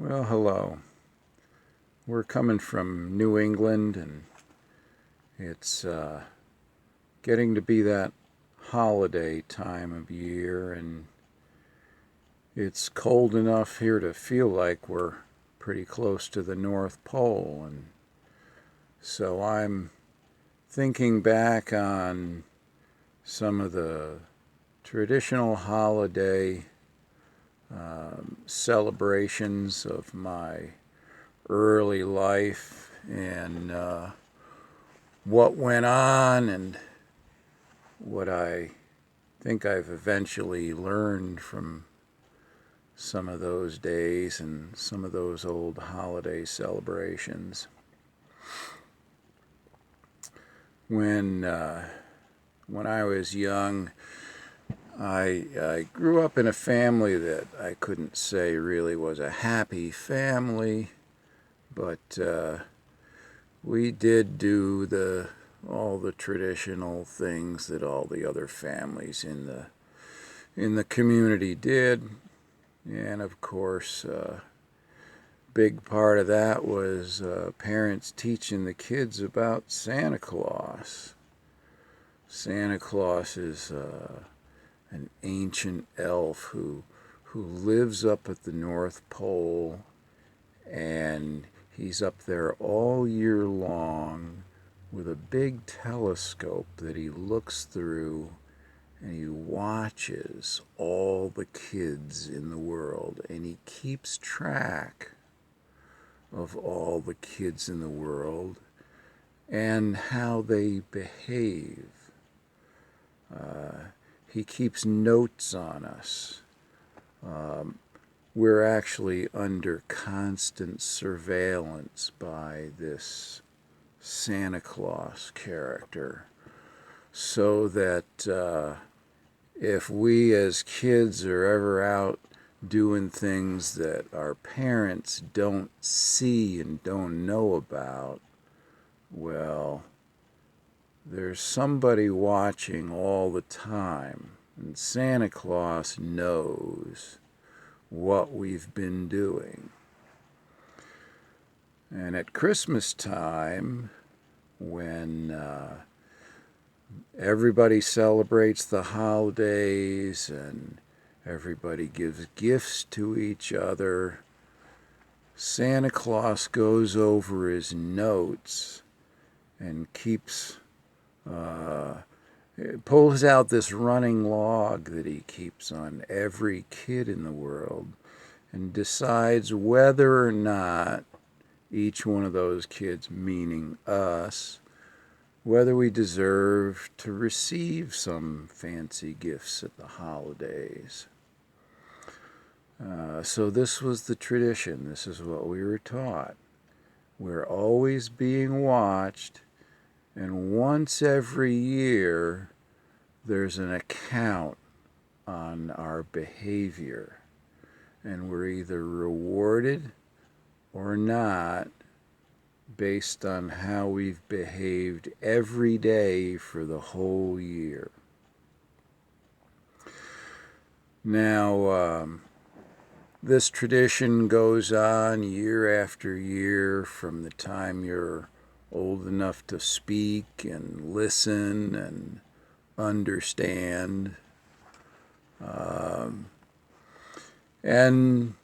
Well, hello. We're coming from New England, and it's getting to be that holiday time of year, and it's cold enough here to feel like we're pretty close to the North Pole. And so I'm thinking back on some of the traditional holiday celebrations of my early life and what went on and what I think I've eventually learned from some of those days and some of those old holiday celebrations. When when I was young, I grew up in a family that I couldn't say really was a happy family, but we did do the all the traditional things that all the other families in the community did, and of course, big part of that was parents teaching the kids about Santa Claus. Santa Claus is an ancient elf who lives up at the North Pole, and he's up there all year long with a big telescope that he looks through, and he watches all the kids in the world, and he keeps track of all the kids in the world and how they behave. He keeps notes on us. We're actually under constant surveillance by this Santa Claus character, so that if we as kids are ever out doing things that our parents don't see and don't know about, well, there's somebody watching all the time, and Santa Claus knows what we've been doing. And at Christmas time, when everybody celebrates the holidays and everybody gives gifts to each other, Santa Claus goes over his notes and pulls out this running log that he keeps on every kid in the world and decides whether or not each one of those kids, meaning us, whether we deserve to receive some fancy gifts at the holidays. So this was the tradition. This is what we were taught. We're always being watched, and once every year there's an account on our behavior, and we're either rewarded or not based on how we've behaved every day for the whole year. Now, this tradition goes on year after year from the time you're old enough to speak and listen and understand. And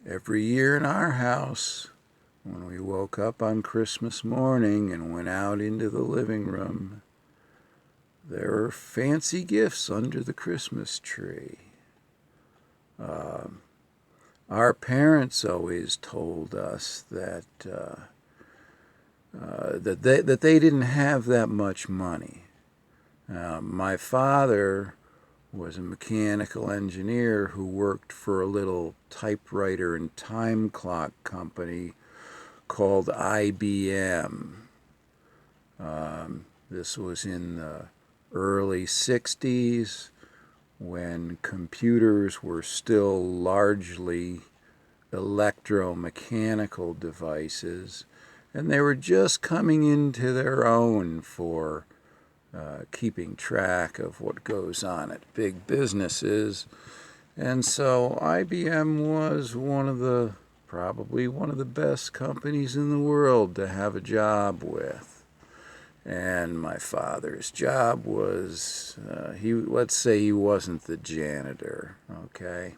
every year in our house, when we woke up on Christmas morning and went out into the living room, there were fancy gifts under the Christmas tree. Our parents always told us that that they didn't have that much money. My father was a mechanical engineer who worked for a little typewriter and time clock company called IBM. This was in the early 60s, when computers were still largely electromechanical devices, and they were just coming into their own for keeping track of what goes on at big businesses. And so IBM was probably one of the best companies in the world to have a job with. And my father's job was, let's say he wasn't the janitor, okay?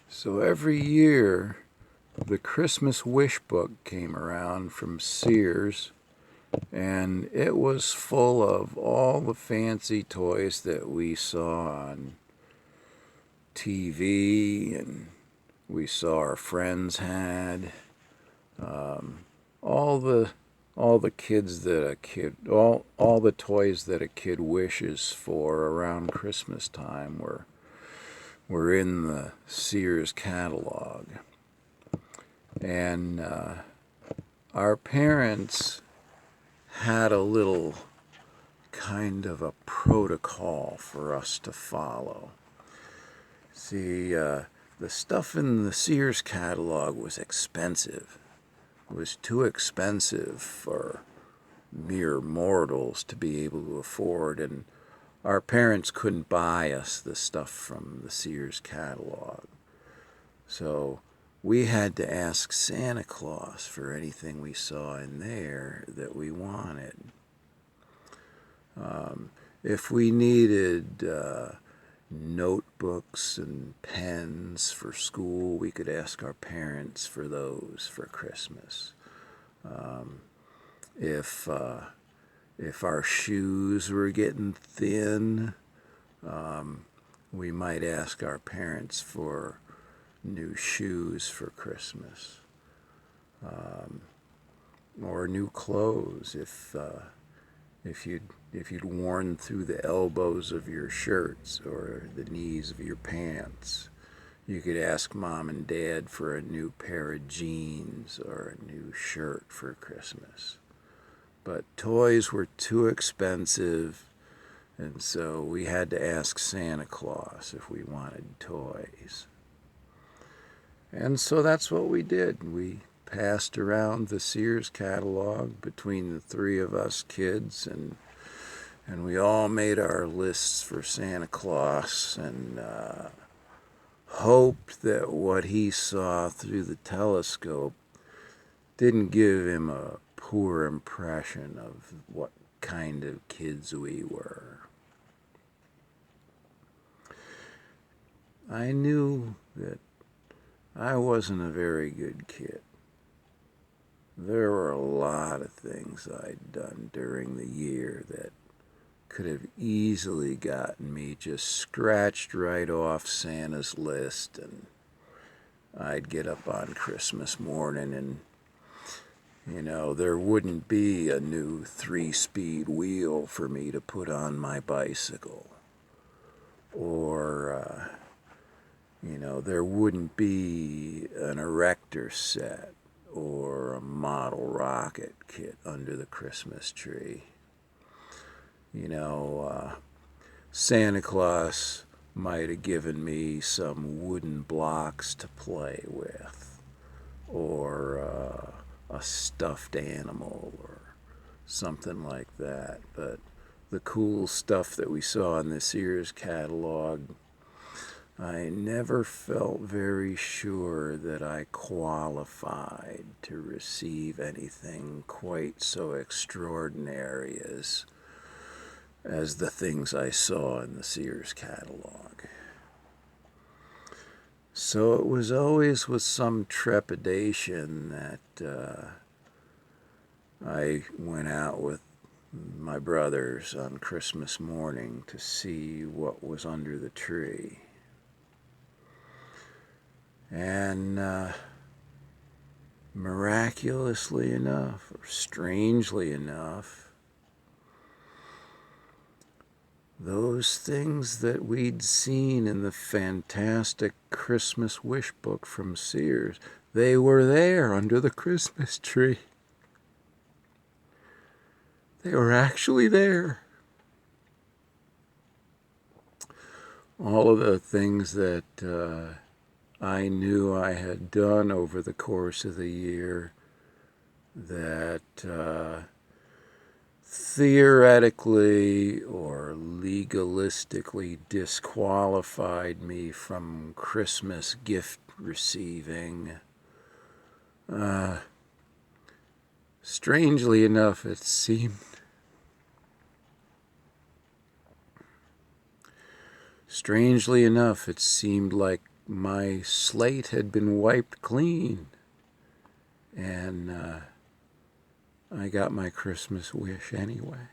So every year, the Christmas Wish Book came around from Sears, and it was full of all the fancy toys that we saw on TV and we saw our friends had. All the all the kids that a kid all the toys that a kid wishes for around Christmas time were in the Sears catalog. And our parents had a little kind of a protocol for us to follow. See, the stuff in the Sears catalog was expensive. It was too expensive for mere mortals to be able to afford, and our parents couldn't buy us the stuff from the Sears catalog. So we had to ask Santa Claus for anything we saw in there that we wanted. If we needed notebooks and pens for school, we could ask our parents for those for Christmas. If our shoes were getting thin, we might ask our parents for new shoes for Christmas, or new clothes if you'd worn through the elbows of your shirts or the knees of your pants. You could ask Mom and Dad for a new pair of jeans or a new shirt for Christmas. But toys were too expensive, and so we had to ask Santa Claus if we wanted toys. And so that's what we did. We passed around the Sears catalog between the three of us kids, and we all made our lists for Santa Claus and hoped that what he saw through the telescope didn't give him a poor impression of what kind of kids we were. I knew that I wasn't a very good kid. There were a lot of things I'd done during the year that could have easily gotten me just scratched right off Santa's list, and I'd get up on Christmas morning and there wouldn't be a new 3-speed wheel for me to put on my bicycle. Or, there wouldn't be an erector set or a model rocket kit under the Christmas tree. Santa Claus might have given me some wooden blocks to play with, or a stuffed animal or something like that. But the cool stuff that we saw in the Sears catalog, I never felt very sure that I qualified to receive anything quite so extraordinary as the things I saw in the Sears catalog. So it was always with some trepidation that I went out with my brothers on Christmas morning to see what was under the tree. And miraculously enough, or strangely enough, those things that we'd seen in the fantastic Christmas Wish Book from Sears, they were there under the Christmas tree. They were actually there. All of the things that I knew I had done over the course of the year that theoretically or legalistically disqualified me from Christmas gift receiving. Strangely enough, it seemed like my slate had been wiped clean, and I got my Christmas wish anyway.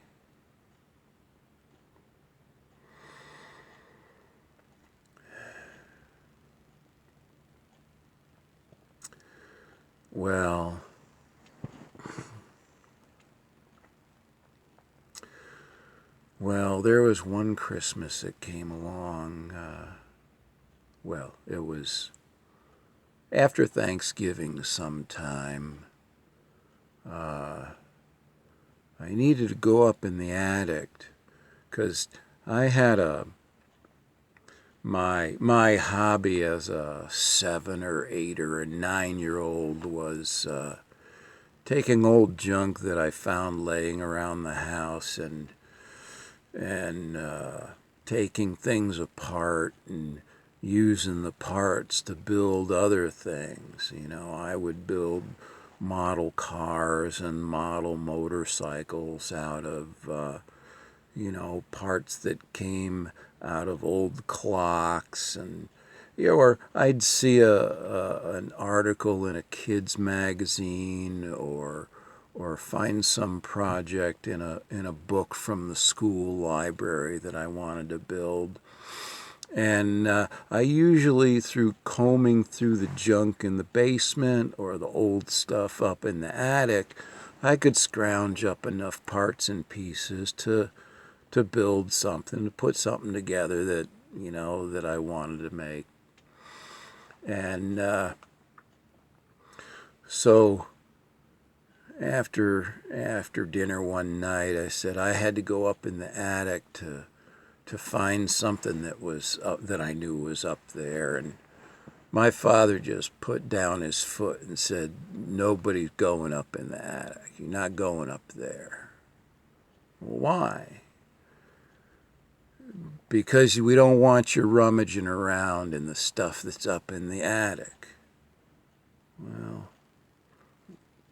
Well, there was one Christmas that came along. It was after Thanksgiving sometime. I needed to go up in the attic because I had my hobby as a 7 or 8 or a 9-year-old was taking old junk that I found laying around the house and taking things apart and using the parts to build other things. I would build model cars and model motorcycles out of parts that came out of old clocks, and or I'd see an article in a kid's magazine, or find some project in a book from the school library that I wanted to build. And I usually, through combing through the junk in the basement or the old stuff up in the attic, I could scrounge up enough parts and pieces to build something, to put something together that that I wanted to make. And so after dinner one night, I said I had to go up in the attic to find something that was that I knew was up there. And my father just put down his foot and said, "Nobody's going up in the attic. You're not going up there." Well, why? Because we don't want you rummaging around in the stuff that's up in the attic. Well,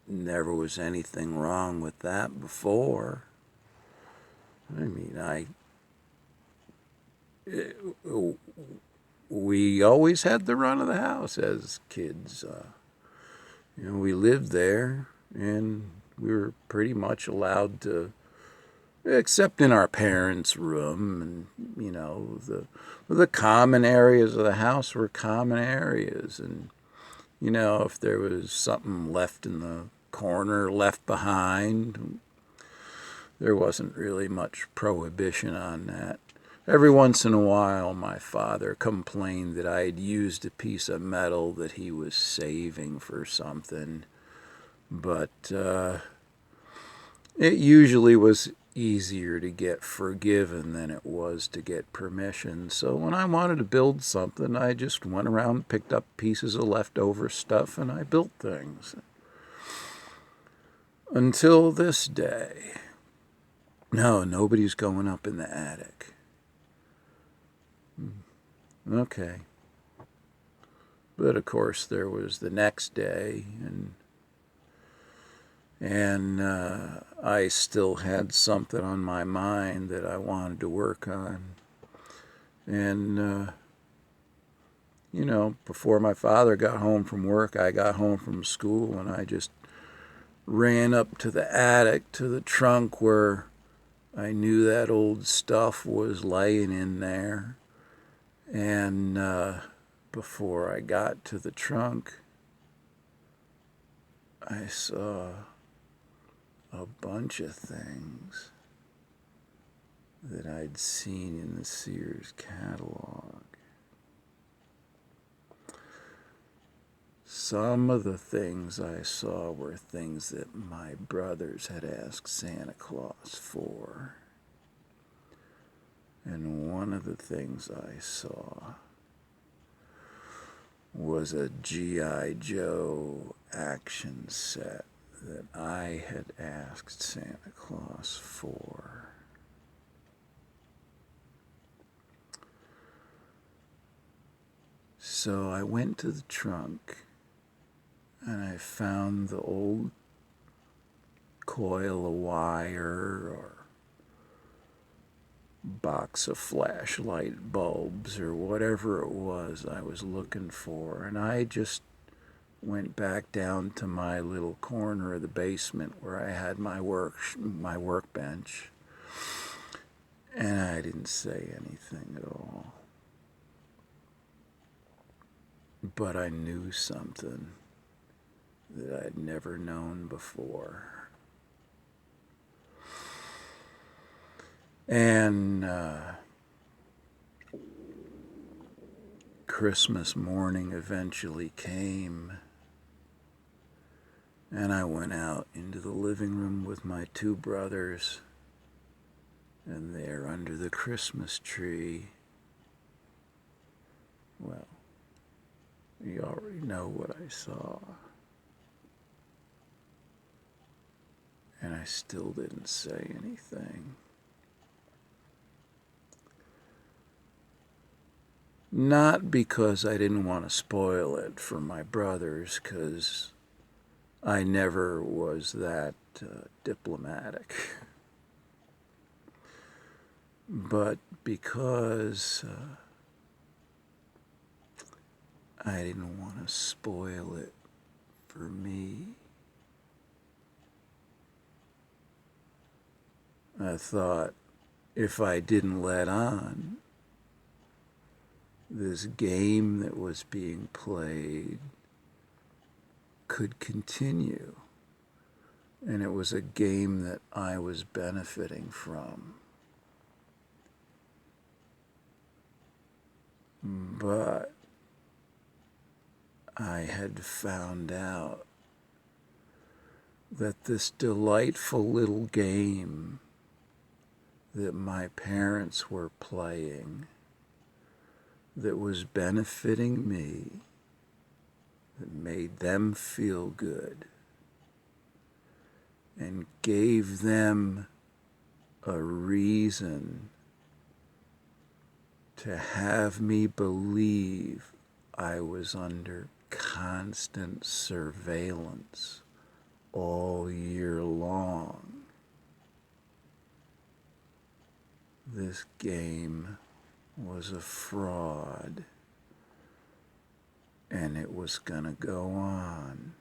never was anything wrong with that before. I mean, we always had the run of the house as kids. We lived there, and we were pretty much allowed to, except in our parents' room, and the common areas of the house were common areas, and if there was something left in the corner left behind, there wasn't really much prohibition on that. Every once in a while, my father complained that I had used a piece of metal that he was saving for something, but it usually was easier to get forgiven than it was to get permission. So when I wanted to build something, I just went around, picked up pieces of leftover stuff, and I built things. Until this day. No, nobody's going up in the attic. Okay. But of course, there was the next day, and I still had something on my mind that I wanted to work on. And, before my father got home from work, I got home from school, and I just ran up to the attic, to the trunk where I knew that old stuff was laying in there. And before I got to the trunk, I saw a bunch of things that I'd seen in the Sears catalog. Some of the things I saw were things that my brothers had asked Santa Claus for. And one of the things I saw was a G.I. Joe action set that I had asked Santa Claus for. So I went to the trunk and I found the old coil of wire or box of flashlight bulbs or whatever it was I was looking for, and I just went back down to my little corner of the basement where I had my workbench, and I didn't say anything at all. But I knew something that I'd never known before. And Christmas morning eventually came, and I went out into the living room with my two brothers, and there under the Christmas tree, well, you already know what I saw. And I still didn't say anything. Not because I didn't want to spoil it for my brothers, because I never was that diplomatic. But because I didn't want to spoil it for me. I thought if I didn't let on, this game that was being played could continue. And it was a game that I was benefiting from. But I had found out that this delightful little game that my parents were playing, that was benefiting me, that made them feel good, and gave them a reason to have me believe I was under constant surveillance all year long. This game was a fraud, and it was gonna go on.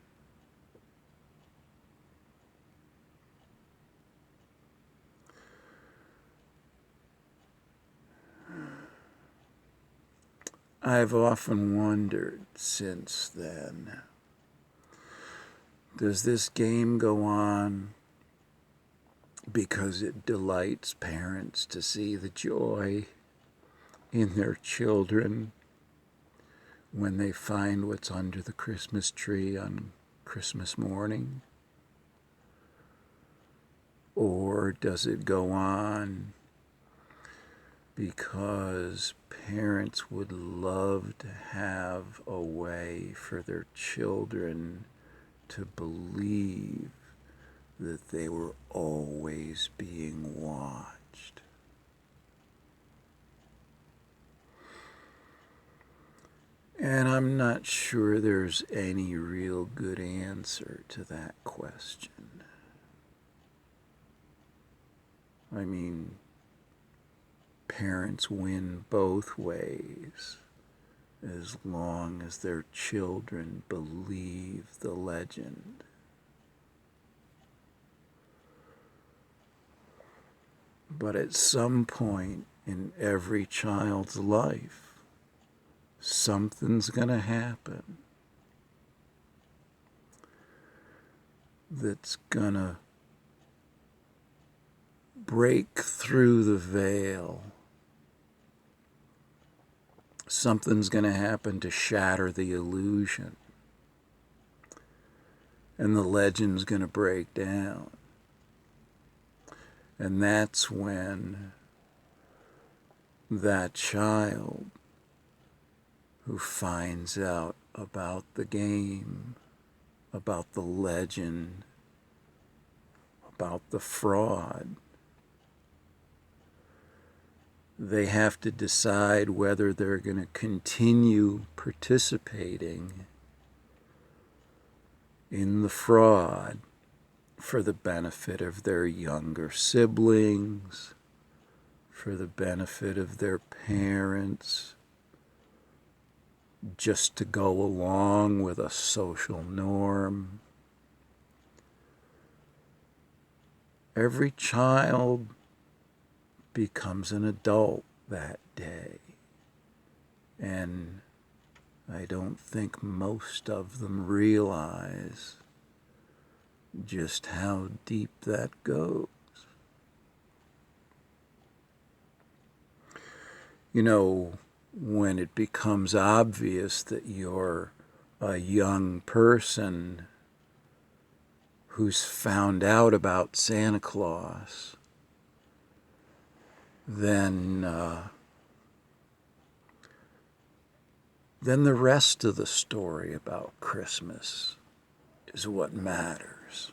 I've often wondered since then, does this game go on because it delights parents to see the joy in their children when they find what's under the Christmas tree on Christmas morning? Or does it go on because parents would love to have a way for their children to believe that they were always being watched? And I'm not sure there's any real good answer to that question. I mean, parents win both ways as long as their children believe the legend. But at some point in every child's life, something's going to happen that's going to break through the veil. Something's going to happen to shatter the illusion. And the legend's going to break down. And that's when that child who finds out about the game, about the legend, about the fraud. They have to decide whether they're going to continue participating in the fraud for the benefit of their younger siblings, for the benefit of their parents, just to go along with a social norm. Every child becomes an adult that day, and I don't think most of them realize just how deep that goes. You know, when it becomes obvious that you're a young person who's found out about Santa Claus, then the rest of the story about Christmas is what matters.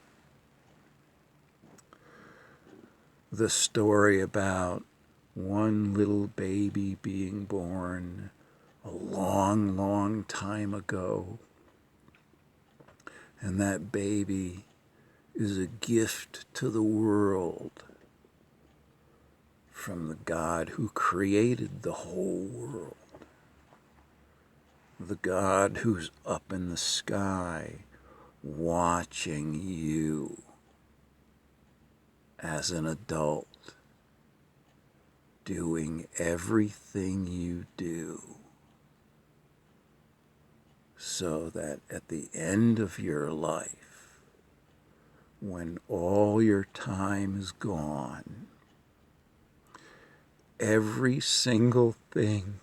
The story about one little baby being born a long, long time ago, and that baby is a gift to the world from the God who created the whole world, the God who's up in the sky watching you as an adult, doing everything you do, so that at the end of your life, when all your time is gone, every single thing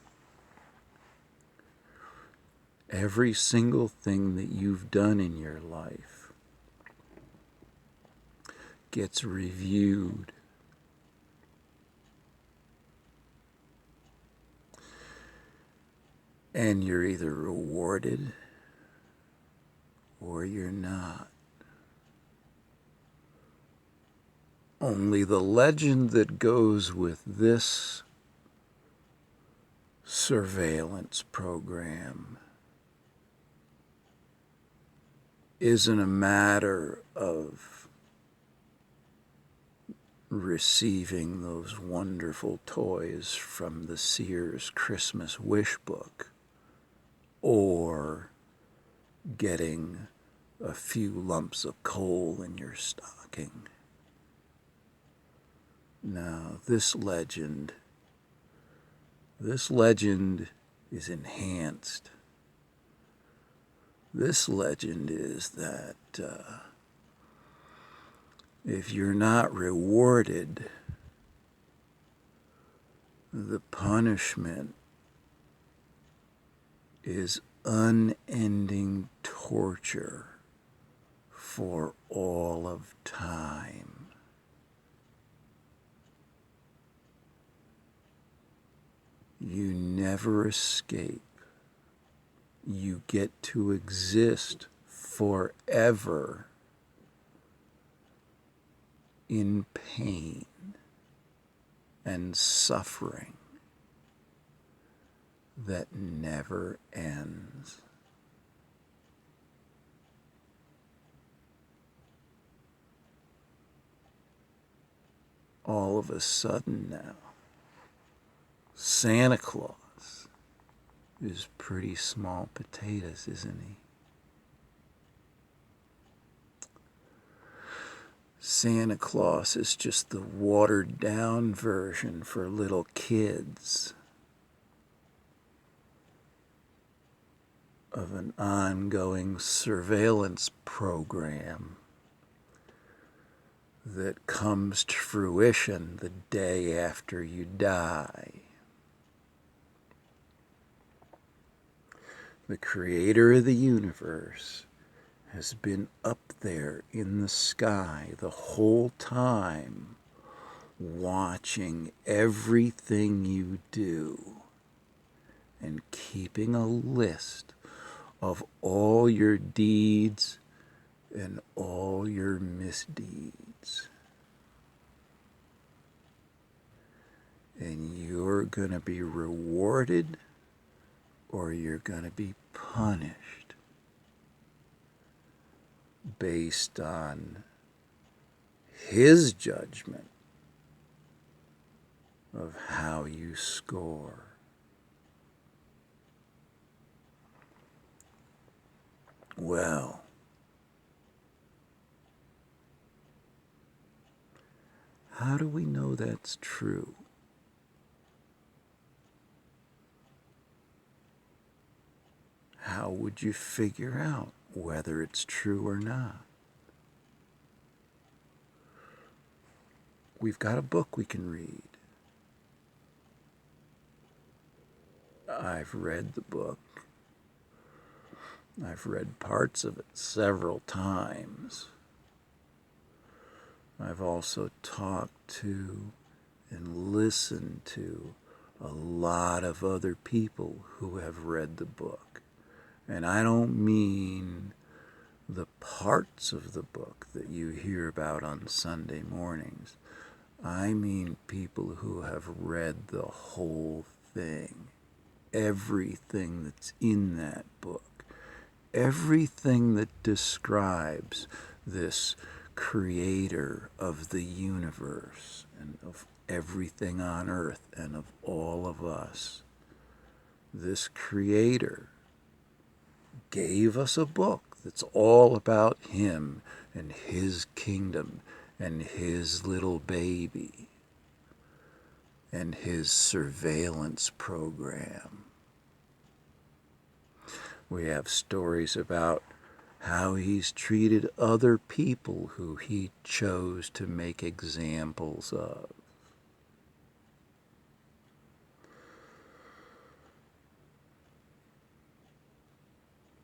that you've done in your life gets reviewed. And you're either rewarded or you're not. Only the legend that goes with this surveillance program isn't a matter of receiving those wonderful toys from the Sears Christmas wish book, or getting a few lumps of coal in your stocking. Now, this legend is enhanced. This legend is that if you're not rewarded, the punishment is unending torture for all of time. You never escape. You get to exist forever in pain and suffering that never ends. All of a sudden now, Santa Claus is pretty small potatoes, isn't he? Santa Claus is just the watered down version for little kids of an ongoing surveillance program that comes to fruition the day after you die. The creator of the universe has been up there in the sky the whole time, watching everything you do and keeping a list of all your deeds and all your misdeeds. And you're going to be rewarded or you're going to be punished based on his judgment of how you score. Well, how do we know that's true? How would you figure out whether it's true or not? We've got a book we can read. I've read the book. I've read parts of it several times. I've also talked to and listened to a lot of other people who have read the book. And I don't mean the parts of the book that you hear about on Sunday mornings. I mean people who have read the whole thing, everything that's in that book, everything that describes this creator of the universe and of everything on earth and of all of us. This creator gave us a book that's all about him and his kingdom and his little baby and his surveillance program. We have stories about how he's treated other people who he chose to make examples of.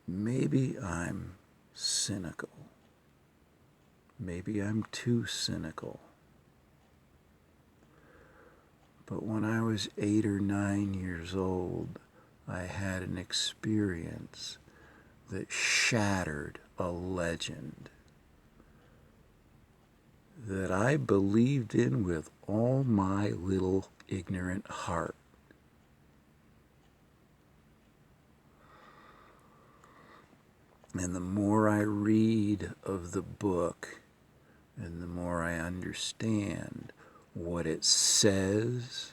Maybe I'm cynical. Maybe I'm too cynical. But when I was 8 or 9 years old, I had an experience that shattered a legend that I believed in with all my little ignorant heart. And the more I read of the book, and the more I understand what it says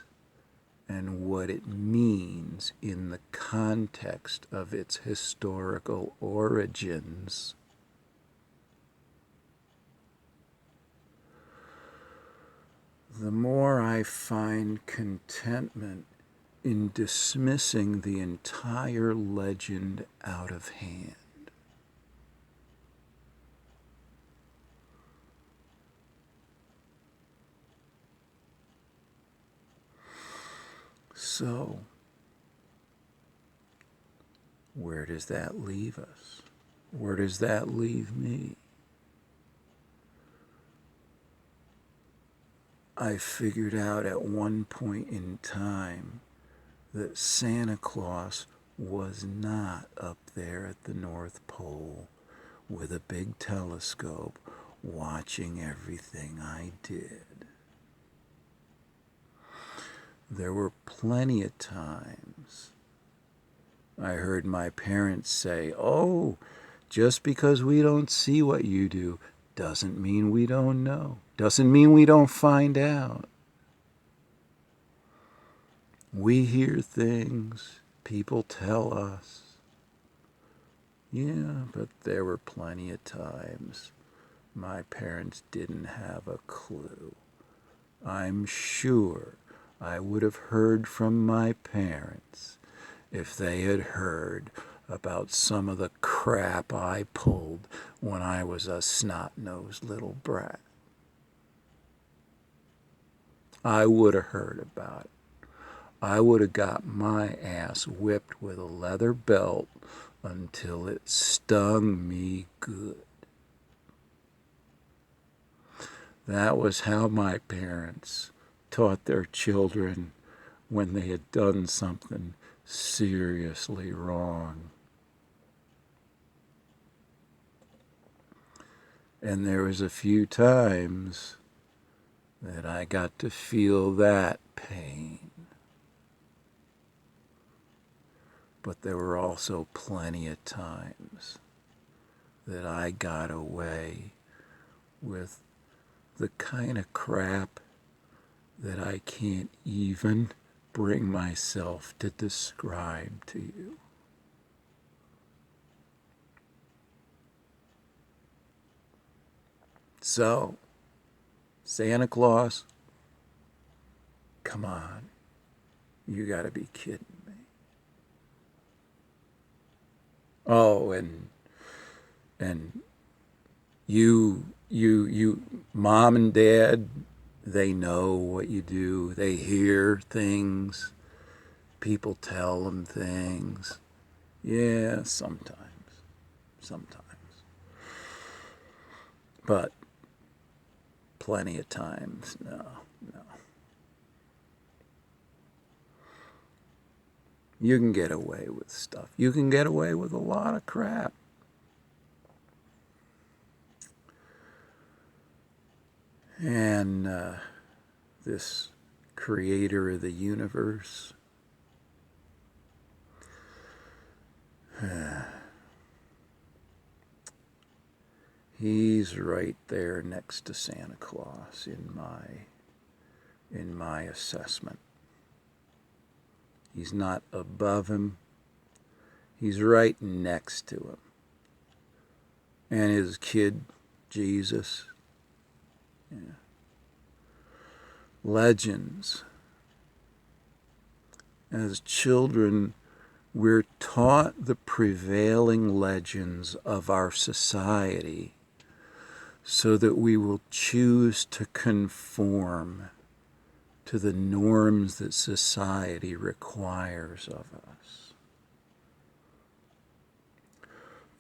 and what it means in the context of its historical origins, the more I find contentment in dismissing the entire legend out of hand. So, where does that leave us? Where does that leave me? I figured out at one point in time that Santa Claus was not up there at the North Pole with a big telescope watching everything I did. There were plenty of times I heard my parents say, "Oh, just because we don't see what you do doesn't mean we don't know, doesn't mean we don't find out. We hear things, people tell us." Yeah, but there were plenty of times my parents didn't have a clue. I'm sure I would have heard from my parents if they had heard about some of the crap I pulled when I was a snot-nosed little brat. I would have heard about it. I would have got my ass whipped with a leather belt until it stung me good. That was how my parents taught their children when they had done something seriously wrong. And there was a few times that I got to feel that pain. But there were also plenty of times that I got away with the kind of crap that I can't even bring myself to describe to you. So, Santa Claus, come on, you gotta be kidding me. Oh, and you, mom and dad, they know what you do. They hear things. People tell them things. Yeah, sometimes. But plenty of times, no. You can get away with stuff. You can get away with a lot of crap. And this creator of the universe, he's right there next to Santa Claus in my assessment. He's not above him. He's right next to him. And his kid, Jesus. Yeah. Legends. As children, we're taught the prevailing legends of our society so that we will choose to conform to the norms that society requires of us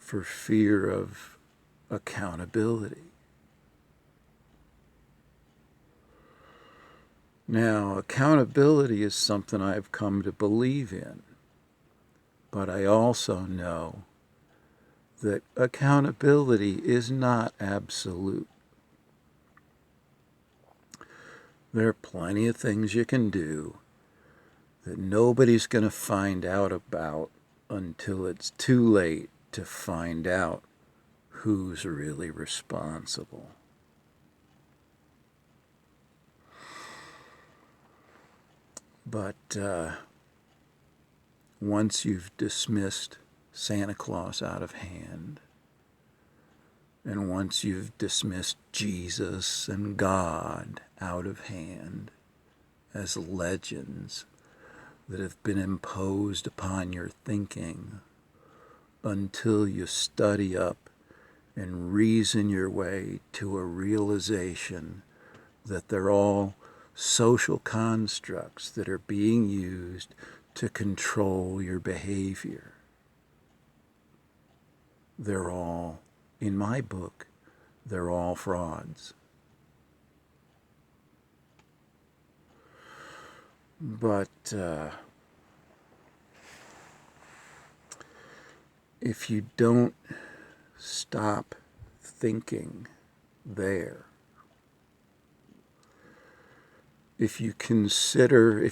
for fear of accountability. Now, accountability is something I've come to believe in, but I also know that accountability is not absolute. There are plenty of things you can do that nobody's going to find out about until it's too late to find out who's really responsible. But once you've dismissed Santa Claus out of hand, and once you've dismissed Jesus and God out of hand as legends that have been imposed upon your thinking until you study up and reason your way to a realization that they're all social constructs that are being used to control your behavior. They're all, in my book, they're all frauds. But if you don't stop thinking there, if you continue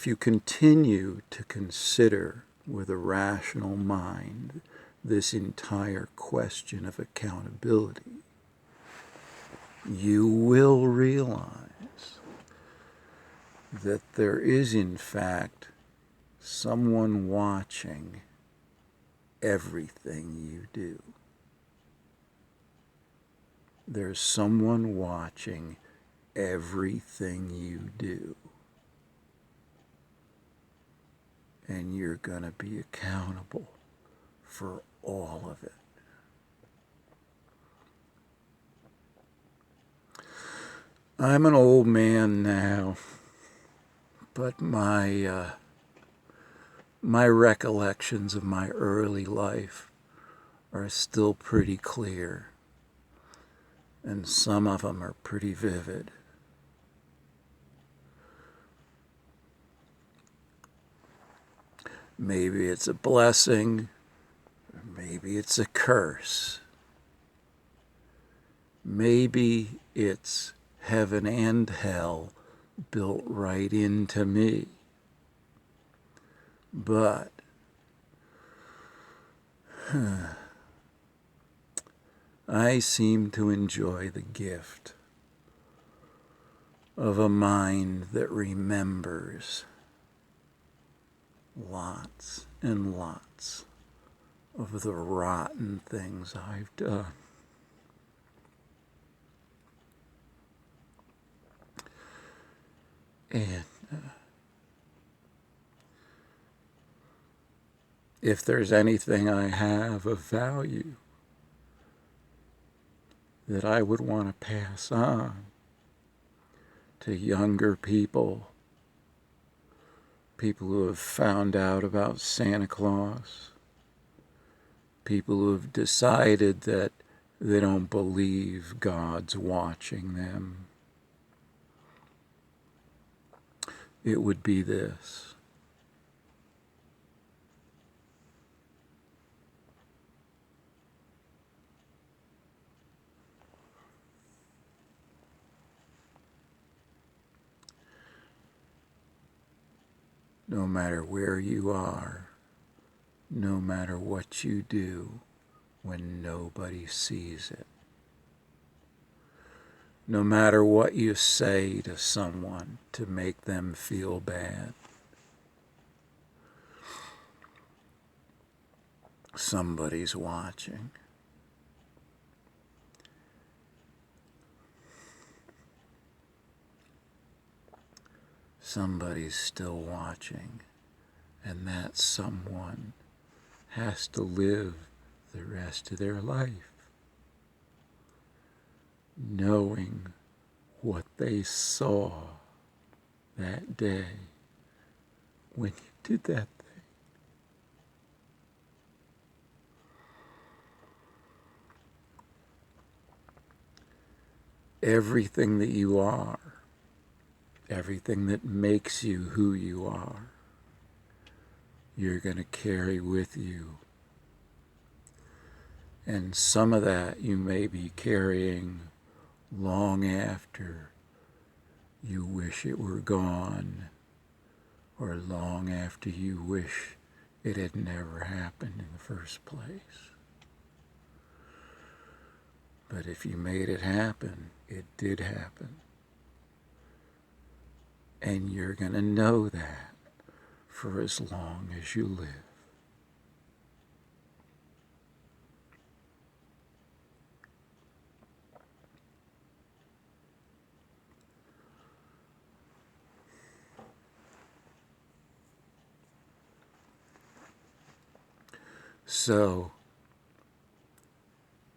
to consider with a rational mind this entire question of accountability, you will realize that there is in fact someone watching everything you do. There's someone watching everything you do. And you're going to be accountable for all of it. I'm an old man now, but my recollections of my early life are still pretty clear, and some of them are pretty vivid. Maybe it's a blessing, or maybe it's a curse. Maybe it's heaven and hell built right into me. But I seem to enjoy the gift of a mind that remembers lots and lots of the rotten things I've done. And if there's anything I have of value that I would want to pass on to younger people, people who have found out about Santa Claus, people who have decided that they don't believe God's watching them, it would be this. No matter where you are, no matter what you do when nobody sees it, no matter what you say to someone to make them feel bad, somebody's watching. Somebody's still watching, and that someone has to live the rest of their life knowing what they saw that day when you did that thing. Everything that you are, everything that makes you who you are, you're going to carry with you. And some of that you may be carrying long after you wish it were gone, or long after you wish it had never happened in the first place. But if you made it happen, it did happen. And you're going to know that for as long as you live. So,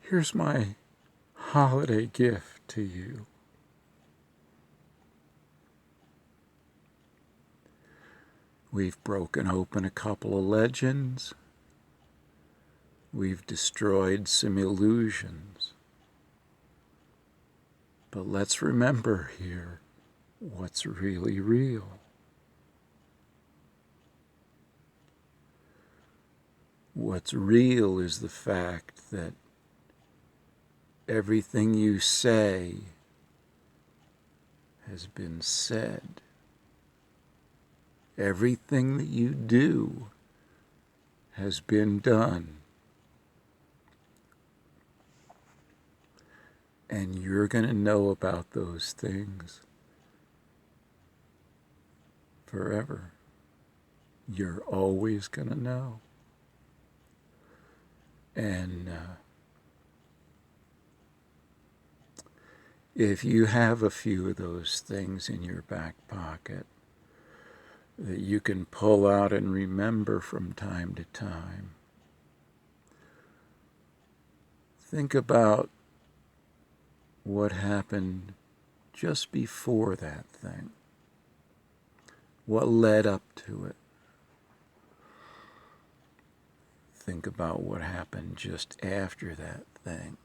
here's my holiday gift to you. We've broken open a couple of legends. We've destroyed some illusions. But let's remember here what's really real. What's real is the fact that everything you say has been said. Everything that you do has been done. And you're going to know about those things forever. You're always going to know. And if you have a few of those things in your back pocket that you can pull out and remember from time to time, think about what happened just before that thing, what led up to it. Think about what happened just after that thing.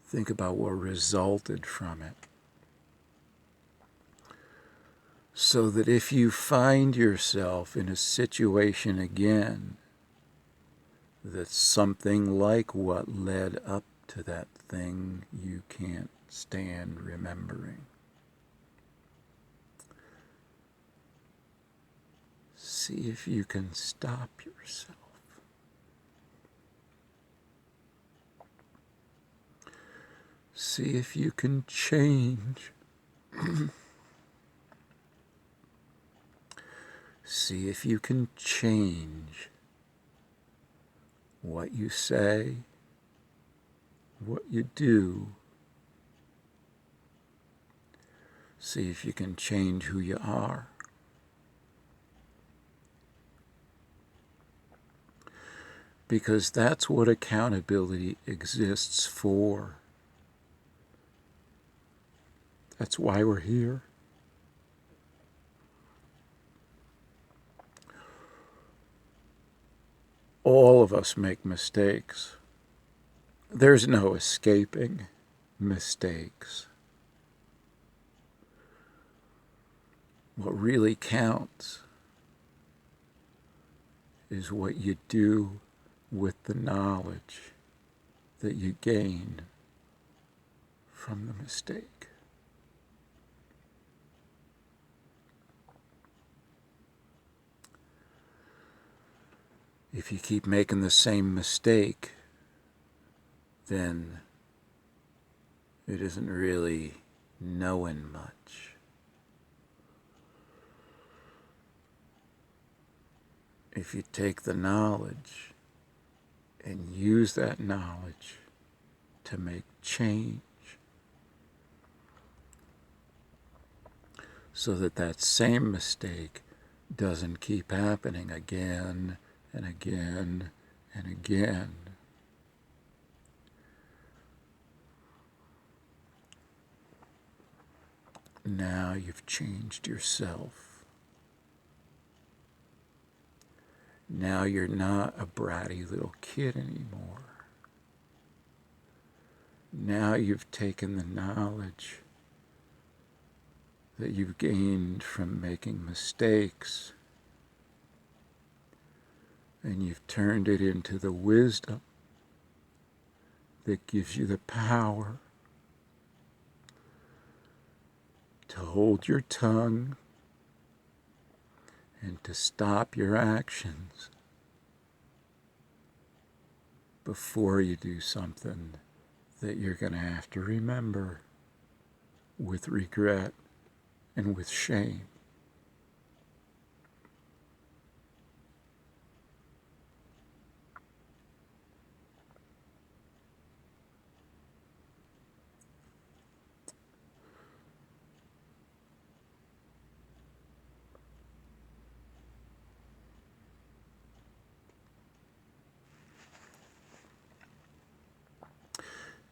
Think about what resulted from it. So that if you find yourself in a situation again that's something like what led up to that thing you can't stand remembering. See if you can stop yourself. See if you can change. See if you can change what you say, what you do. See if you can change who you are. Because that's what accountability exists for. That's why we're here. All of us make mistakes. There's no escaping mistakes. What really counts is what you do with the knowledge that you gain from the mistake. If you keep making the same mistake, then it isn't really knowing much. If you take the knowledge and use that knowledge to make change, so that that same mistake doesn't keep happening again and again and again. Now you've changed yourself. Now you're not a bratty little kid anymore. Now you've taken the knowledge that you've gained from making mistakes, and you've turned it into the wisdom that gives you the power to hold your tongue and to stop your actions before you do something that you're going to have to remember with regret and with shame.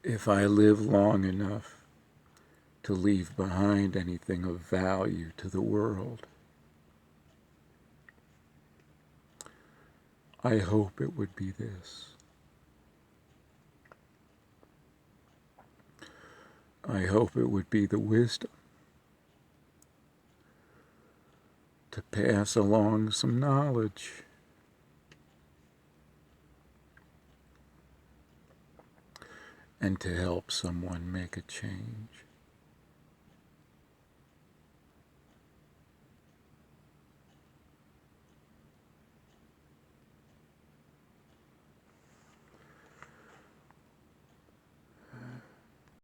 If I live long enough to leave behind anything of value to the world, I hope it would be this. I hope it would be the wisdom to pass along some knowledge, and to help someone make a change.